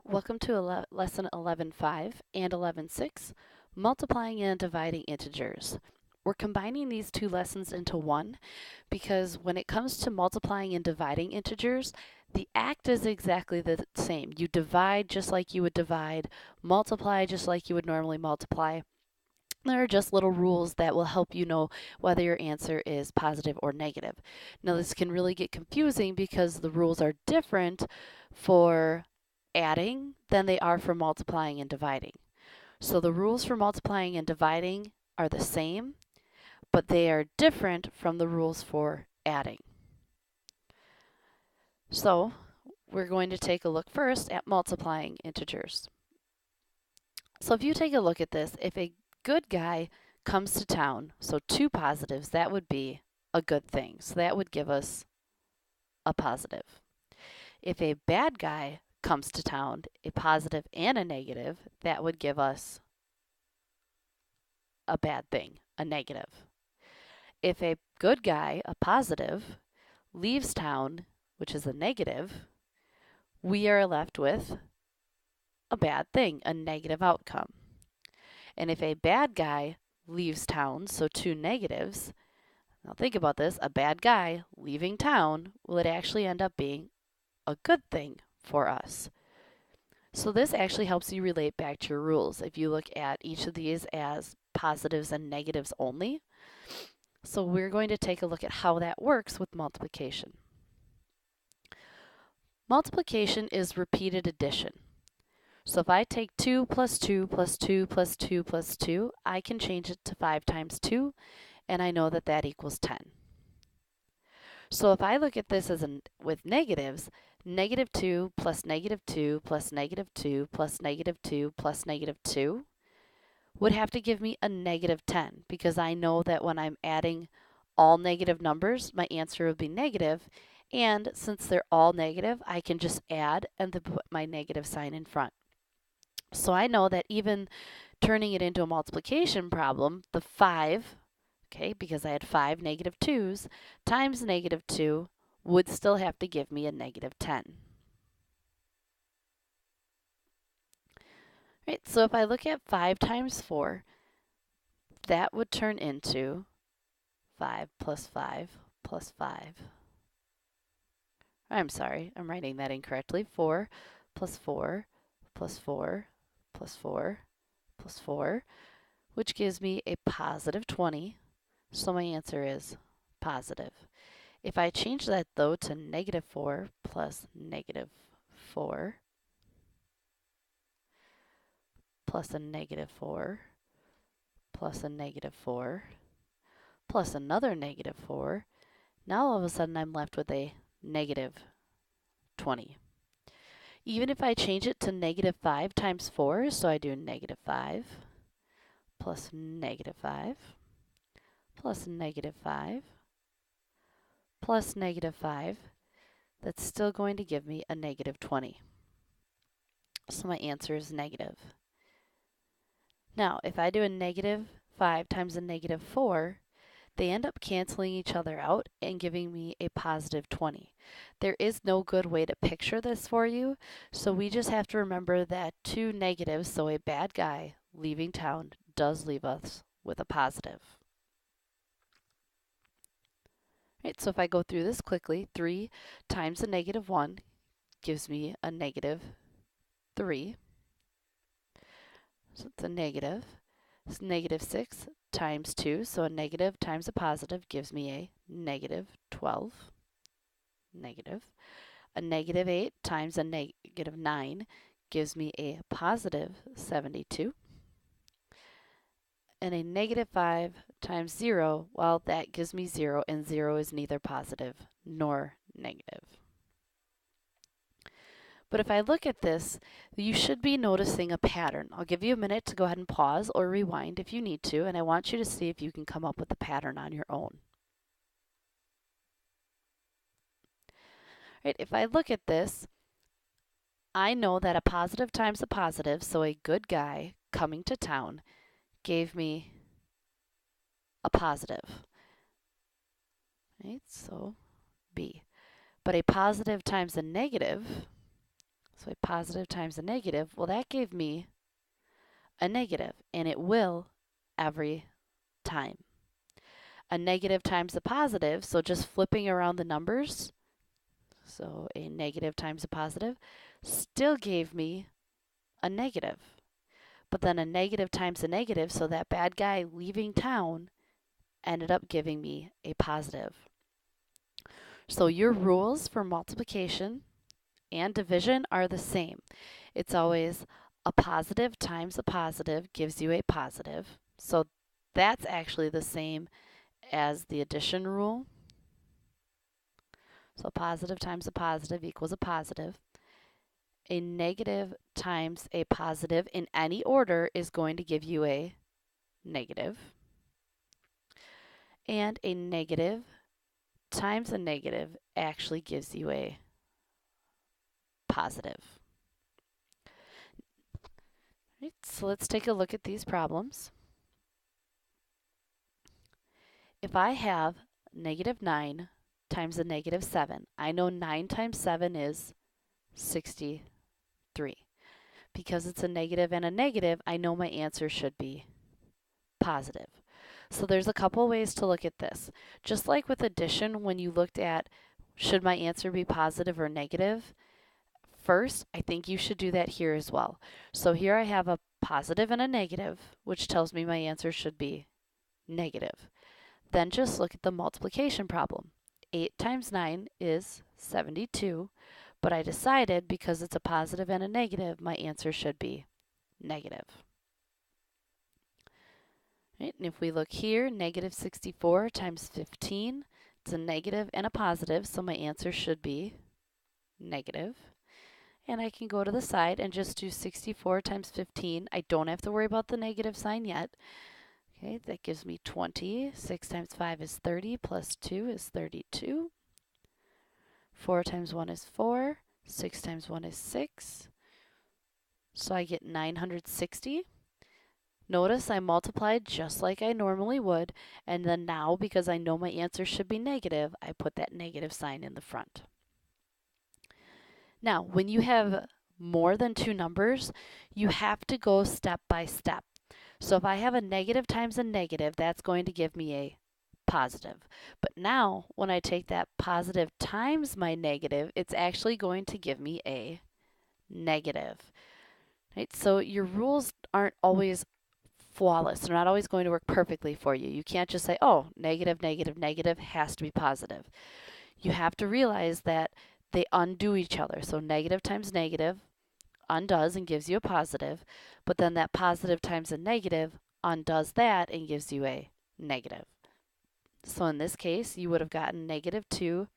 Welcome to lesson 11.5 and 11.6, multiplying and dividing integers. We're combining these two lessons into one because when it comes to multiplying and dividing integers, the act is exactly the same. You divide just like you would divide, multiply just like you would normally multiply. There are just little rules that will help you know whether your answer is positive or negative. Now, this can really get confusing because the rules are different for adding than they are for multiplying and dividing. So the rules for multiplying and dividing are the same, but they are different from the rules for adding. So we're going to take a look first at multiplying integers. So if you take a look at this, if a good guy comes to town, so two positives, that would be a good thing. So that would give us a positive. If a bad guy comes to town, a positive and a negative, that would give us a bad thing, a negative. If a good guy, a positive, leaves town, which is a negative, we are left with a bad thing, a negative outcome. And if a bad guy leaves town, so two negatives, now think about this, a bad guy leaving town, will it actually end up being a good thing for us? So this actually helps you relate back to your rules if you look at each of these as positives and negatives only. So we're going to take a look at how that works with multiplication. Multiplication is repeated addition. So if I take 2 plus 2 plus 2 plus 2 plus 2, I can change it to 5 times 2, and I know that that equals 10. So if I look at this as with negatives, negative 2 plus negative 2 plus negative 2 plus negative 2 plus negative 2 would have to give me a negative 10 because I know that when I'm adding all negative numbers, my answer would be negative. And since they're all negative, I can just add and then put my negative sign in front. So I know that even turning it into a multiplication problem, the 5, okay, because I had 5 negative 2's, times negative 2 would still have to give me a negative 10. Right, so if I look at 5 times 4, that would turn into 5 plus 5 plus 5. I'm sorry, I'm writing that incorrectly. 4 plus 4 plus 4 plus 4 plus 4, which gives me a positive 20. So my answer is positive. If I change that though to negative 4 plus negative 4 plus a negative 4 plus a negative 4 plus another negative 4, now all of a sudden I'm left with a negative 20. Even if I change it to negative 5 times 4, so I do negative 5 plus negative 5 plus negative 5 plus negative 5, that's still going to give me a negative 20. So my answer is negative. Now, if I do a negative 5 times a negative 4, they end up canceling each other out and giving me a positive 20. There is no good way to picture this for you, so we just have to remember that two negatives, so a bad guy leaving town, does leave us with a positive. Right, so if I go through this quickly, 3 times a negative 1 gives me a negative 3. So it's a negative. It's negative 6 times 2, so a negative times a positive gives me a negative 12. Negative. A negative 8 times a negative 9 gives me a positive 72. And a negative 5 times 0, well, that gives me 0, and 0 is neither positive nor negative. But if I look at this, you should be noticing a pattern. I'll give you a minute to go ahead and pause or rewind if you need to, and I want you to see if you can come up with a pattern on your own. Right, if I look at this, I know that a positive times a positive, so a good guy coming to town, gave me a positive. Right, so B. But a positive times a negative, So a positive times a negative, well, that gave me a negative, and it will every time. A negative times a positive, so just flipping around the numbers, so a negative times a positive, still gave me a negative. But then a negative times a negative, so that bad guy leaving town ended up giving me a positive. So your rules for multiplication and division are the same. It's always a positive times a positive gives you a positive. So that's actually the same as the addition rule. So positive times a positive equals a positive. A negative times a positive in any order is going to give you a negative. And a negative times a negative actually gives you a positive. Right, so let's take a look at these problems. If I have negative 9 times a negative 7, I know 9 times 7 is 63. Because it's a negative and a negative, I know my answer should be positive. So there's a couple ways to look at this. Just like with addition, when you looked at should my answer be positive or negative, first, I think you should do that here as well. So here I have a positive and a negative, which tells me my answer should be negative. Then just look at the multiplication problem. 8 times 9 is 72, but I decided because it's a positive and a negative, my answer should be negative. Right, and if we look here, negative 64 times 15, it's a negative and a positive, so my answer should be negative. And I can go to the side and just do 64 times 15. I don't have to worry about the negative sign yet. Okay, that gives me 20. 6 times 5 is 30, plus 2 is 32. 4 times 1 is 4. 6 times 1 is 6. So I get 960. Notice I multiplied just like I normally would, and then now, because I know my answer should be negative, I put that negative sign in the front. Now, when you have more than two numbers, you have to go step by step. So if I have a negative times a negative, that's going to give me a positive. But now, when I take that positive times my negative, it's actually going to give me a negative. Right? So your rules aren't always flawless. They're not always going to work perfectly for you. You can't just say, oh, negative, negative, negative has to be positive. You have to realize that they undo each other. So negative times negative undoes and gives you a positive, but then that positive times a negative undoes that and gives you a negative. So in this case, you would have gotten negative 2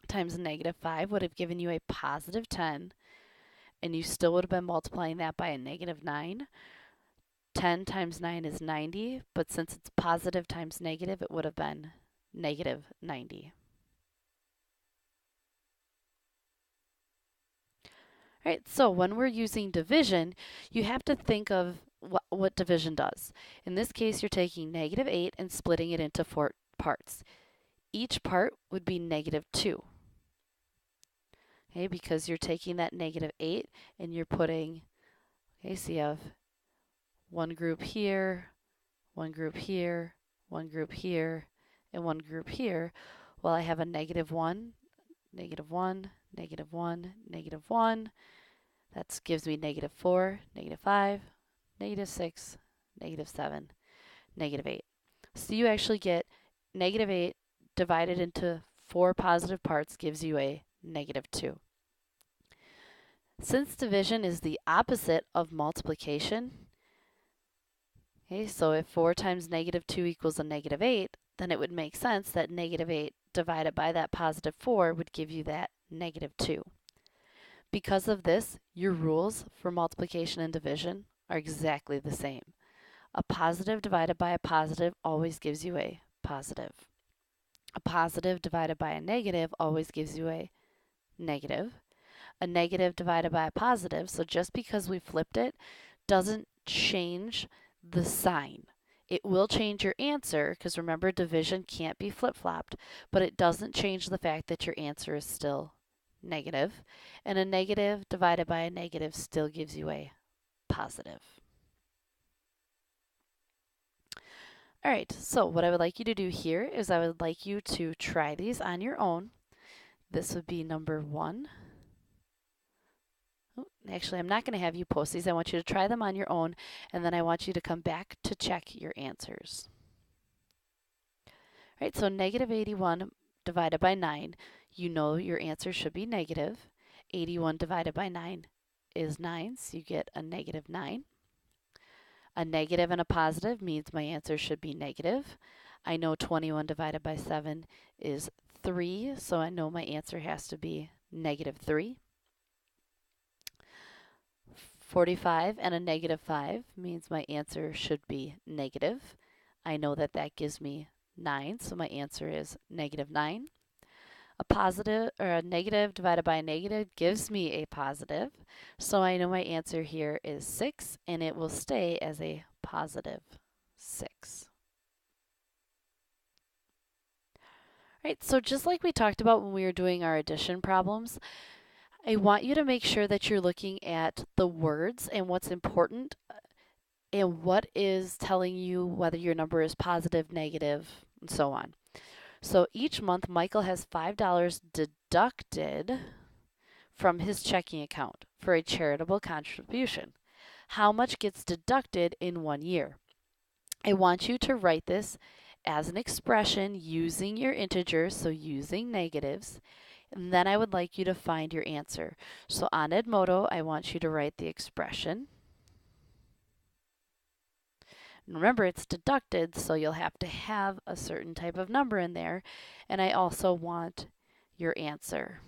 times a negative 5 would have given you a positive 10, and you still would have been multiplying that by a negative 9. 10 times 9 is 90, but since it's positive times negative, it would have been negative 90. All right, so when we're using division, you have to think of what division does. In this case, you're taking negative 8 and splitting it into 4 parts. Each part would be negative 2. Okay, because you're taking that negative 8 and you're putting, okay, so you have one group here, one group here, one group here, and one group here. Well, I have a negative 1, negative 1, negative 1, negative 1. That gives me negative 4, negative 5, negative 6, negative 7, negative 8. So you actually get negative 8 divided into 4 positive parts gives you a negative 2. Since division is the opposite of multiplication, okay, so if 4 times negative 2 equals a negative 8, then it would make sense that negative 8 divided by that positive 4 would give you that negative 2. Because of this, your rules for multiplication and division are exactly the same. A positive divided by a positive always gives you a positive. A positive divided by a negative always gives you a negative. A negative divided by a positive, so just because we flipped it, doesn't change the sign. It will change your answer, because remember, division can't be flip-flopped, but it doesn't change the fact that your answer is still negative, and a negative divided by a negative still gives you a positive. All right, so what I would like you to do here is I would like you to try these on your own. This would be number 1. Oh, actually, I'm not going to have you post these. I want you to try them on your own, and then I want you to come back to check your answers. All right, so negative 81 divided by 9, you know your answer should be negative. 81 divided by 9 is 9, so you get a negative 9. A negative and a positive means my answer should be negative. I know 21 divided by 7 is 3, so I know my answer has to be negative 3. 45 and a negative 5 means my answer should be negative. I know that that gives me 9, so my answer is negative 9. A positive or a negative divided by a negative gives me a positive. So I know my answer here is 6, and it will stay as a positive 6. All right, so just like we talked about when we were doing our addition problems, I want you to make sure that you're looking at the words and what's important and what is telling you whether your number is positive, negative, and so on. So each month, Michael has $5 deducted from his checking account for a charitable contribution. How much gets deducted in 1 year? I want you to write this as an expression using your integers, so using negatives, and then I would like you to find your answer. So on Edmodo, I want you to write the expression. Remember, it's deducted, so you'll have to have a certain type of number in there. And I also want your answer.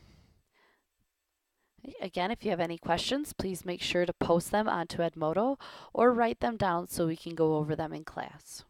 Again, if you have any questions, please make sure to post them onto Edmodo or write them down so we can go over them in class.